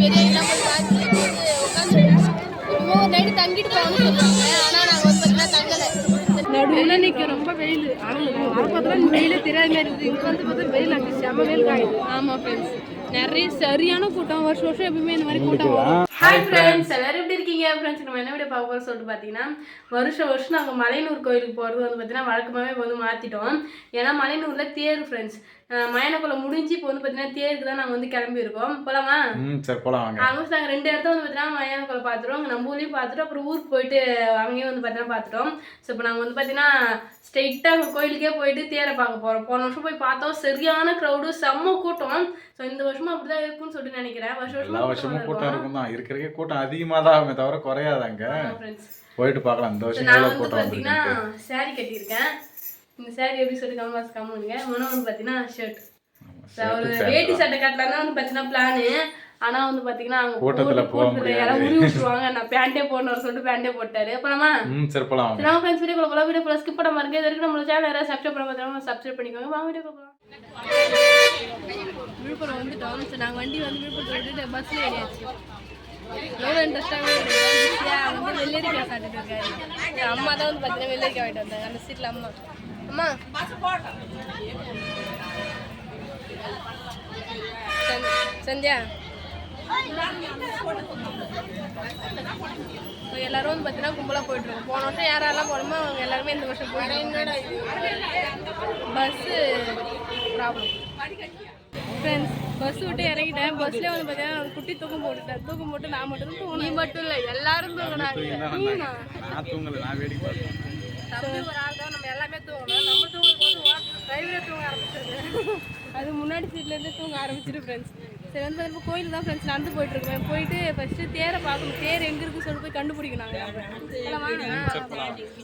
பெரியவங்கலாம் போய் பார்த்துட்டு உட்காந்து எப்பவுமே ஒரு நைட்டு தங்கிட்டு போகணும்னு சொல்லுவாங்க. ஆனால் நாங்கள் வந்து பார்த்தீங்கன்னா தங்கலை. நடுவில் நிற்க ரொம்ப வெயில். ஆனால் வரப்போதான் வெயிலே தெரியாத மாதிரி இருக்குது. இங்கே வந்து பார்த்தா வெயில் அங்கே செம்ம வெயில் காயுது. ஆமாம் ஃப்ரெண்ட்ஸ், நிறைய சரியான கூட்டம். வருஷம் வருஷம் எப்பவுமே இந்த மாதிரி கூட்டம் வரும். ஹாய் ஃப்ரெண்ட்ஸ், எல்லாரும் எப்படி இருக்கீங்க? ஃப்ரெண்ட்ஸ், நம்ம என்ன வீடியோ பார்க்க போகிறோம் சொல்லிட்டு பார்த்தீங்கன்னா, வருஷம் நாங்கள் மலையனூர் கோயிலுக்கு போகிறது வந்து பார்த்தீங்கன்னா வழக்கமாகவே வந்து மாற்றிட்டோம். ஏன்னா மலையனூரில் தேர் ஃப்ரெண்ட்ஸ் மயனக்குள்ள முடிஞ்சு இப்போ வந்து பார்த்தீங்கன்னா தேருக்கு தான் நாங்கள் வந்து கிளம்பியிருக்கோம். போகலாமா? சரி போகலாம். ஆல்மோஸ்ட் நாங்கள் 2 இடத்த வந்து பார்த்தீங்கன்னா மயானக்குள்ள பார்த்துட்டோம். அங்கே நம்ம ஊர்லேயும் பார்த்துட்டோம். அப்புறம் ஊருக்கு போயிட்டு அங்கேயும் வந்து பார்த்தீங்கன்னா பார்த்துட்டோம். ஸோ இப்போ நாங்கள் வந்து பார்த்தீங்கன்னா ஸ்ட்ரெயிட்டாக அங்கே கோயிலுக்கே போயிட்டு தேரை பார்க்க போகிறோம். போன வருஷம் போய் பார்த்தோம், சரியான க்ரௌடு, செம்ம கூட்டம். ஸோ இந்த வருஷமும் அப்படி தான் இருக்கும்னு சொல்லிட்டு நினைக்கிறேன். வருஷமும் கூட்டம் இருக்கும் தான். இருக்கிறக்கே கூட்டம் அதிகமாக தான் ஆகுமே தவிர குறையாதாங்க. போயிட்டு பார்க்கலாம். இந்த வருஷம் நான் வந்து பார்த்தீங்கன்னா சாரி கட்டியிருக்கேன். இந்த சாரி எப்படி சொல்லி கம்முங்க. மனம் வந்து பார்த்தீங்கன்னா ஷர்ட், ஒரு வேட்டி சட்டை கட்டலாம் வந்து பார்த்தீங்கன்னா பிளானு. ஆனால் வந்து பார்த்தீங்கன்னா அங்கே கூட்டத்தில் யாராவது உருவி விட்டுருவாங்க. நான் பேண்டே போடணும் சொல்லிட்டு பேண்டே போட்டாரு. போலாமா? சரி போகலாம். நம்ம ஃப்ரெண்ட்ஸ் வீடியோ போகலாம். வீடியோ போகலாம். ஸ்கிப் பண்ண மாதிரி இது வரைக்கும் நம்மளோட சேனல் யாராவது சப்ஸ்கிரைப் பண்ண பார்த்தா சப்ஸ்கிரைப் பண்ணிக்கோங்க. வாங்க வீடியோ போகலாம். விழுப்புரம் வந்துட்டோம். ஸோ நாங்கள் வண்டி வந்து விழுப்புரத்தை விட்டுட்டு பஸ்ஸில் ஏறியாச்சு. எவ்வளோ இன்ட்ரெஸ்டாகவே வந்து வெள்ளரிக்காய் சாப்பிட்டுட்டு இருக்காரு. அம்மா தான் வந்து பார்த்தீங்கன்னா வெள்ளரிக்காய் வாங்கிட்டு வந்தாங்க அந்த சீட்டில். அம்மா சந்தியா எல்லாரும் வந்து பார்த்தீங்கன்னா கும்பலாக போயிட்டுருக்கோம். போன வருஷம் யாரெல்லாம் போனோமோ அவங்க எல்லாருமே இந்த வருஷம் போயிட்டு பஸ்ஸு ப்ராப்ளம். ஃப்ரெண்ட்ஸ், பஸ் விட்டு இறங்கிட்டேன். பஸ்லேயே வந்து பார்த்தீங்கன்னா குட்டி தூக்கம் போட்டுட்டேன். தூக்கம் போட்டு நான் மட்டும் தூங்கணும். நீ மட்டும் இல்லை, எல்லாரும் தூங்கினாங்க. தம்பி ஒரு ஆள் தான், நம்ம எல்லாமே தூங்கணும். நம்ம தூங்கும் போது டிரைவரே தூங்க ஆரம்பிச்சிருக்கு. அது முன்னாடி சீட்லேருந்து தூங்க ஆரம்பிச்சிரு ஃப்ரெண்ட்ஸ். சரி வந்து நம்ம கோயில் தான் ஃப்ரெண்ட்ஸ் நடந்து போயிட்டுருக்கோம். போயிட்டு ஃபஸ்ட்டு தேரை பார்க்கணும். தேர் எங்கே இருக்குன்னு சொல்லி போய் கண்டுபிடிக்கணும். நாங்கள்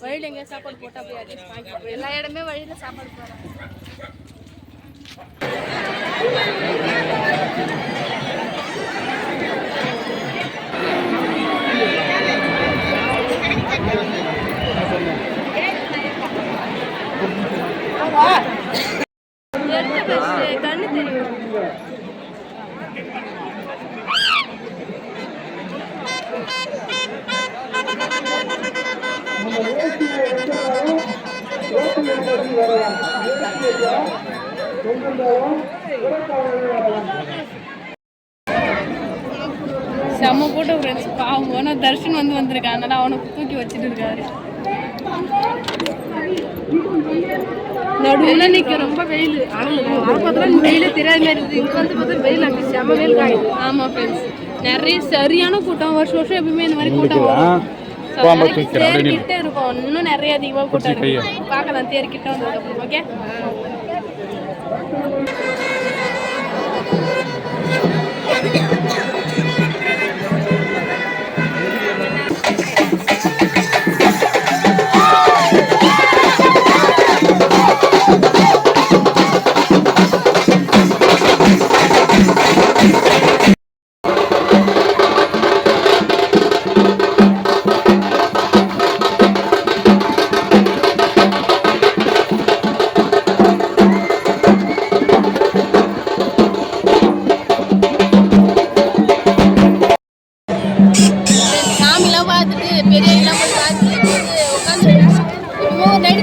வழியில் எங்கேயா சாப்பாடு போட்டு அப்படியே அட்ஜஸ்ட் வாங்கிப்போம். எல்லா இடமே வழியில் சாப்பாடு போகிறோம். கண்ணு தெரியும். செம்ம கூட்டம் ஃப்ரெண்ட்ஸ். பாவம் ஆனால் தர்ஷன் வந்திருக்கான். அதனால அவனை தூக்கி வச்சுட்டு இருக்காரு. நடுவில் நிற்க ரொம்ப வெயில். ஆனால் வரப்போதான் வெயிலே தெரியாத மாதிரி இருக்குது. இங்கே வந்து பார்த்தா வெயில் அங்கே செம்ம வெயில் காயுது. ஆமாம் ஃப்ரெண்ட்ஸ், நிறைய சரியான கூட்டம். வருஷம் எப்பவுமே இந்த மாதிரி கூட்டம் வரும். தேர்கிட்ட இருக்கும். இன்னும் நிறைய அதிகமாக கூட்டம் இருக்கும். பார்க்கலாம் தேர்கிட்ட வந்ததுக்கப்புறம். ஓகே,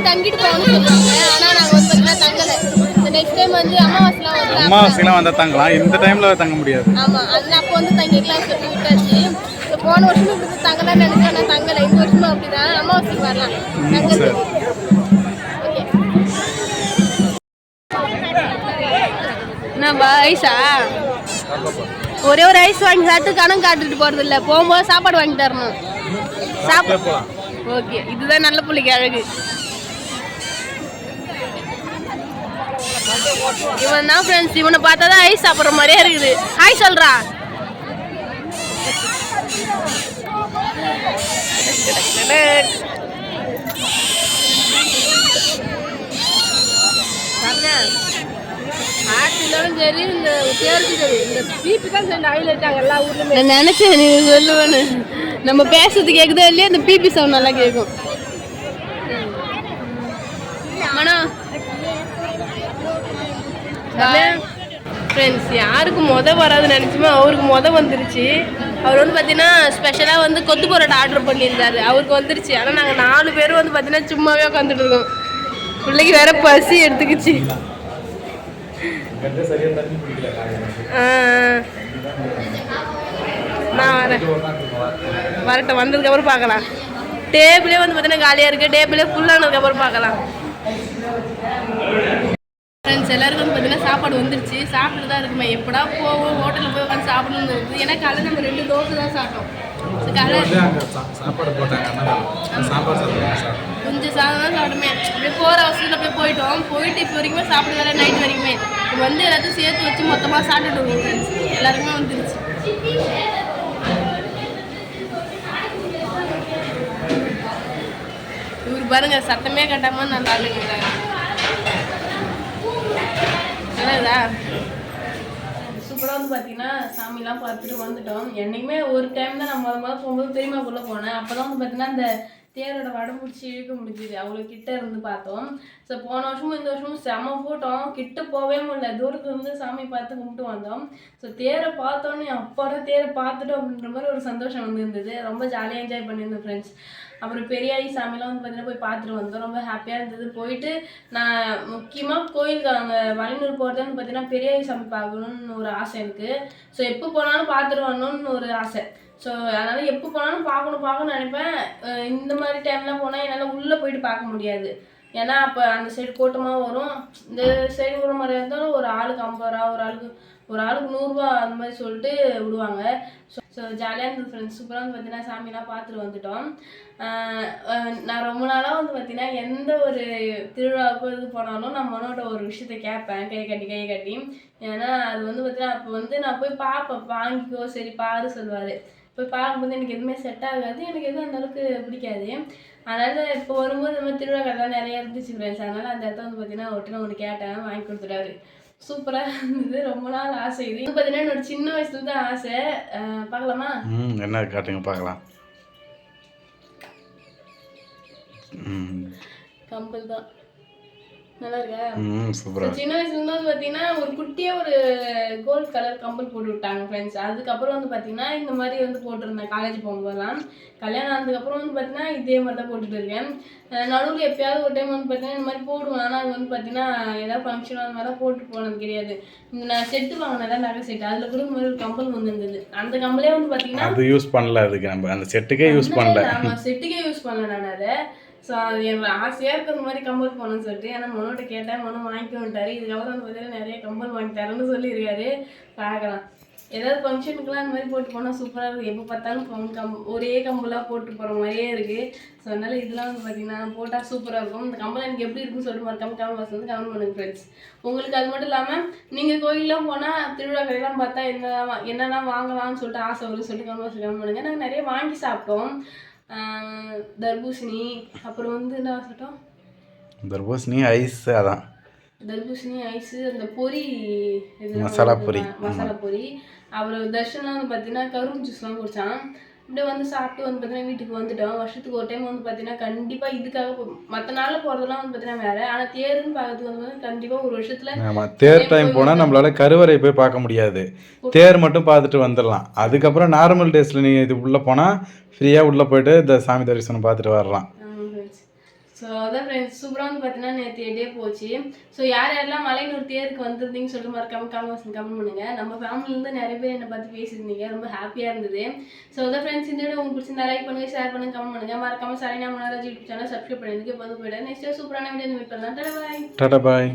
தங்கிட்டு போகணும்னு சொல்லுவாங்க. ஆனால் நாங்கள் வந்து பார்த்தீங்கன்னா தங்கலை. நெக்ஸ்ட் டைம் வந்து அமாவாசைலாம் வந்தால் தங்கலாம். இந்த டைமில் தங்க முடியாது. ஆமாம், அது அப்போ வந்து தங்கிக்கலாம் சொல்லி விட்டாச்சு. இப்போ போன வருஷமும் இப்படி தங்கலாம்னு நினைச்சேன். ஆனால் தங்கலை. இந்த வருஷமும் அப்படி தான். அமாவாசைக்கு வரலாம் தங்கல். ஓகே, என்ன ஐஸா? ஒரே ஒரு ஐஸ் வாங்கி சாப்பிட்டு கணக்கு காட்டுட்டு போகிறது இல்லை. போகும்போது சாப்பாடு வாங்கி தரணும். சாப்பிட ஓகே, இதுதான் நல்ல பிள்ளைக்கு அழகு. இவன் தான் ஃப்ரெண்ட்ஸ். இவனை பார்த்தா தான் ஐஸ் சாப்பிட்ற மாதிரியே இருக்குது. ஹாய் சொல்றா. ஆட்டிலும் சரி, இந்த தேருக்கு சரி, இந்த பிபி தான் சரி ஹைலைட்டாங்க எல்லா ஊர்லயுமே. நான் நினைச்சேன் நீ சொல்லுவேன்னு. நம்ம பேசுறது கேட்குதோ இல்லையா, இந்த பிபி சவுண்ட் நல்லா கேட்கும். மனோ ஃப்ரெண்ட்ஸ் யாருக்கு வராதுன்னு நினச்சுமோ அவருக்கு வந்துருச்சு. அவர் வந்து பார்த்தீங்கன்னா ஸ்பெஷலாக வந்து கொத்து பரோட்டா ஆர்டர் பண்ணியிருந்தாரு, அவருக்கு வந்துருச்சு. ஆனால் நாங்கள் 4 பேரும் வந்து பார்த்தீங்கன்னா சும்மாவே உட்காந்துட்டு இருக்கோம். பிள்ளைக்கு வேற பசி எடுத்துக்கிச்சு. நான் வரட்டும், வந்ததுக்கப்புறம் பார்க்கலாம். டேபிளே வந்து பார்த்தீங்கன்னா காலியாக இருக்குது, டேபிளே ஃபுல்லானதுக்கப்புறம் பார்க்கலாம். ஃப்ரெண்ட்ஸ் எல்லாருக்கும் வந்து பார்த்தீங்கன்னா சாப்பாடு வந்துருச்சு, சாப்பிட்டு தான் இருக்குமே. எப்படா போவோம் ஹோட்டலில் போய் உட்காந்து சாப்பிடணும்னு இருக்குது. ஏன்னா காலையில் நம்ம 2 தோசை தான் சாப்பிட்டோம். சாப்பாடு போட்டாங்க, கொஞ்சம் சாதம் தான் சாப்பிடுமே. அப்படியே போகிற அவசரத்தில் போயிட்டோம். போயிட்டு இப்போ வரைக்குமே சாப்பிட்டு வர நைட் வரைக்குமே இப்போ வந்து எல்லாத்தையும் சேர்த்து வச்சு மொத்தமாக சாப்பிட்டுட்டு வருவோம். ஃப்ரெண்ட்ஸ் எல்லாருக்குமே வந்துருச்சு. இவர் பாருங்க சத்தமே கட்டாமல் நான் சாப்பிட்டுக்கிறேன். சூப்பராக வந்து பார்த்தீங்கன்னா சாமிலாம் பார்த்துட்டு வந்துட்டோம். என்றைக்குமே ஒரு டைம் தான் நான் முதல்ல போகும்போது பெரியமாக்குள்ளே போனேன். அப்போ தான் வந்து பார்த்தீங்கன்னா அந்த தேரோட வடம் பிடிச்சி இழுக்க முடிஞ்சுது, அவ்வளோ கிட்ட இருந்து பார்த்தோம். ஸோ போன வருஷமும் இந்த வருஷமும் செம போட்டோம், கிட்ட போகவே முடியல, தூரத்துல இருந்து சாமி பார்த்து கும்பிட்டு வந்தோம். ஸோ தேரை பார்த்தோன்னே அப்பாடா தேரை பார்த்துட்டோம் அப்படின்ற மாதிரி ஒரு சந்தோஷம் வந்து இருந்தது. ரொம்ப ஜாலியாக என்ஜாய் பண்ணியிருந்தேன் ஃப்ரெண்ட்ஸ். அப்புறம் பெரியாயி சாமிலாம் வந்து பார்த்தீங்கன்னா போய் பார்த்துட்டு வந்தோம், ரொம்ப ஹாப்பியாக இருந்தது. போயிட்டு நான் முக்கியமாக கோயிலுக்கு அங்கே வலைநூர் போகிறது வந்து பார்த்தீங்கன்னா பெரியாயி சாமி பார்க்கணுன்னு ஒரு ஆசை எனக்கு. ஸோ எப்போ போனாலும் பார்த்துட்டு வரணும்னு ஒரு ஆசை. ஸோ அதனால் எப்போ போனாலும் பார்க்கணும்னு நினைப்பேன். இந்த மாதிரி டைம்லாம் போனால் என்னால் உள்ளே போயிட்டு பார்க்க முடியாது, ஏன்னா அப்போ அந்த சைடு கூட்டமாக வரும். இந்த சைடு விட மாதிரி இருந்தாலும் ஒரு ஆளுக்கு 50 ரூபா, ஒரு ஆளுக்கு 100 ரூபா அந்த மாதிரி சொல்லிட்டு விடுவாங்க. ஸோ ஜாலியாக இருந்தது ஃப்ரெண்ட்ஸ். சூப்பராக வந்து பார்த்தீங்கன்னா சாமிலாம் பார்த்துட்டு வந்துட்டோம். நான் ரொம்ப நாளாக வந்து பார்த்தீங்கன்னா எந்த ஒரு திருவிழாவுக்கும் இது போனாலும் நான் மனோட ஒரு விஷயத்த கேட்பேன், கை கட்டி. ஏன்னா அது வந்து பார்த்தீங்கன்னா அப்போ வந்து நான் போய் பார்ப்பேன், வாங்கிக்கோ சரி பாரு சொல்லுவார். போய் பார்க்கும்போது எனக்கு எதுவுமே செட் ஆகாது, எனக்கு எதுவும் அந்தளவுக்கு பிடிக்காது. அதனால் இப்போ வரும்போது இந்த மாதிரி திருவிழா கடைலாம் நிறையா இருந்துச்சு ஃப்ரெண்ட்ஸ். அதனால் அந்த இடத்த வந்து பார்த்தீங்கன்னா ஒன்று கேட்டேன், வாங்கி கொடுத்துட்டாரு. சூப்பராக இருந்தது, ரொம்ப நாள் ஆசை. இது பார்த்தீங்கன்னா என்னோட சின்ன வயசுல தான் ஆசை. பார்க்கலாமா? என்ன காட்டுங்க பார்க்கலாம். கம்பல் தான் நல்லா இருக்கா? சூப்பரா. சின்ன வயசுல இருந்து வந்து பார்த்தீங்கன்னா ஒரு குட்டியா ஒரு கோல்ட் கலர் கம்பல் போட்டு விட்டாங்க ஃப்ரெண்ட்ஸ். அதுக்கப்புறம் வந்து பார்த்தீங்கன்னா இந்த மாதிரி வந்து போட்டிருந்தேன் காலேஜ் போகும்போதெல்லாம். கல்யாணம் ஆனதுக்கப்புறம் வந்து பார்த்தீங்கன்னா இதே மாதிரி தான் போட்டுட்டு இருக்கேன். நடுவில் எப்பயாவது ஒரு டைம் வந்து பார்த்தீங்கன்னா இந்த மாதிரி போடுவேன். ஆனால் அது வந்து பார்த்தீங்கன்னா ஏதாவது ஃபங்க்ஷன் அந்த மாதிரிலாம் போட்டு போனது கிடையாது. இந்த நான் செட்டு வாங்கினதான் நகை செட்டு, அதில் கூட இந்த மாதிரி ஒரு கம்பல் வந்து இருந்தது. அந்த கம்பலே வந்து பார்த்தீங்கன்னா அது யூஸ் பண்ணல, அதுக்கு நம்ம அந்த செட்டுக்கே யூஸ் பண்ணல. ஆமாம் செட்டுக்கே யூஸ் பண்ணல நான் அதை. ஸோ அது எனக்கு ஆசையாக இருக்கிற மாதிரி கம்பல் போகணும்னு சொல்லிட்டு ஆனால் மனோட்ட கேட்டேன், மனோ வாங்கிக்க வந்துட்டாரு. இதுக்கப்புறம் வந்து பார்த்தீங்கன்னா நிறைய கம்பல் வாங்கி தரேன்னு சொல்லியிருக்காரு. பார்க்கலாம், ஏதாவது ஃபங்க்ஷனுக்குலாம் அந்த மாதிரி போட்டு போனால் சூப்பராக இருக்குது. எப்போ பார்த்தாலும் ஒரே கம்பலாக போட்டு போகிற மாதிரியே இருக்குது. ஸோ அதனால் இதெல்லாம் வந்து பார்த்தீங்கன்னா போட்டால் சூப்பராக இருக்கும். இந்த கம்பல் எனக்கு எப்படி இருக்குன்னு சொல்லிட்டு மறக்காம கமெண்ட் பாக்ஸ் வந்து கமெண்ட் பண்ணுங்க ஃப்ரெண்ட்ஸ். உங்களுக்கு அது மட்டும் இல்லாமல் நீங்கள் கோயிலெலாம் போனால் திருவிழா கடையெல்லாம் பார்த்தா என்னெல்லாம் வாங்கலாம்னு சொல்லிட்டு ஆசை வரும்னு சொல்லிட்டு கமெண்ட் பாக்ஸ் கமெண்ட் பண்ணுங்கள். நாங்கள் நிறைய வாங்கி சாப்பிட்டோம். தர்பூசணி, அப்புறம் வந்து என்ன சாப்பிட்டோம், தர்பூசணி ஐஸ், அதான் தர்பூசணி ஐஸு, அந்த பொரி, மசாலா பொரி. அப்புறம் தர்ஷன்லாம் வந்து பார்த்தீங்கன்னா கரும்பு ஜூஸ்லாம் குடித்தான். அப்படியே வந்து சாப்பிட்டு வந்து பார்த்தீங்கன்னா வீட்டுக்கு வந்துட்டோம். வருஷத்துக்கு ஒரு டைம் வந்து பார்த்தீங்கன்னா கண்டிப்பாக இதுக்காக மற்ற நாளில் போகிறதெல்லாம் வந்து பார்த்தீங்கன்னா வேறு, ஆனால் தேர்ன்னு பார்க்கறதுக்கு வந்து கண்டிப்பாக ஒரு வருஷத்தில் தேர் டைம் போனால் நம்மளால கருவறை போய் பார்க்க முடியாது, தேர் மட்டும் பார்த்துட்டு வந்துடலாம். அதுக்கப்புறம் நார்மல் டேஸில் நீங்கள் இது உள்ளே போனால் ஃப்ரீயாக உள்ளே போய்ட்டு இந்த சாமி தரிசனம் பார்த்துட்டு வரலாம். ஸோ அதான் ஃப்ரெண்ட்ஸ் சூப்பராக வந்து பார்த்தீங்கன்னா நேற்று டே போச்சு. ஸோ யாரெல்லாம் மலையனூர் தேருக்கு வந்துருந்தீங்கன்னு சொல்லிட்டு மறக்காம கமெண்ட் பண்ணுங்கள். நம்ம ஃபேமிலியிலேருந்து நிறைய பேர் என்னை பார்த்து பேசியிருந்தீங்க, ரொம்ப ஹாப்பியாக இருந்தது. ஸோ அதான் ஃப்ரெண்ட்ஸ் இந்த வீடியோ உங்களுக்கு பிடிச்சிருந்தா லைக் பண்ணுங்கள், ஷேர் பண்ணுங்கள், கமெண்ட் பண்ணுங்கள். மறக்காம Saranya Manoraj YouTube channel subscribe பண்ணிருக்கு. இப்போ வந்து போய்ட்டு நெக்ஸ்ட் சூப்பரான வீடியோ மீட் பண்ணலாம். டாடா பாய்.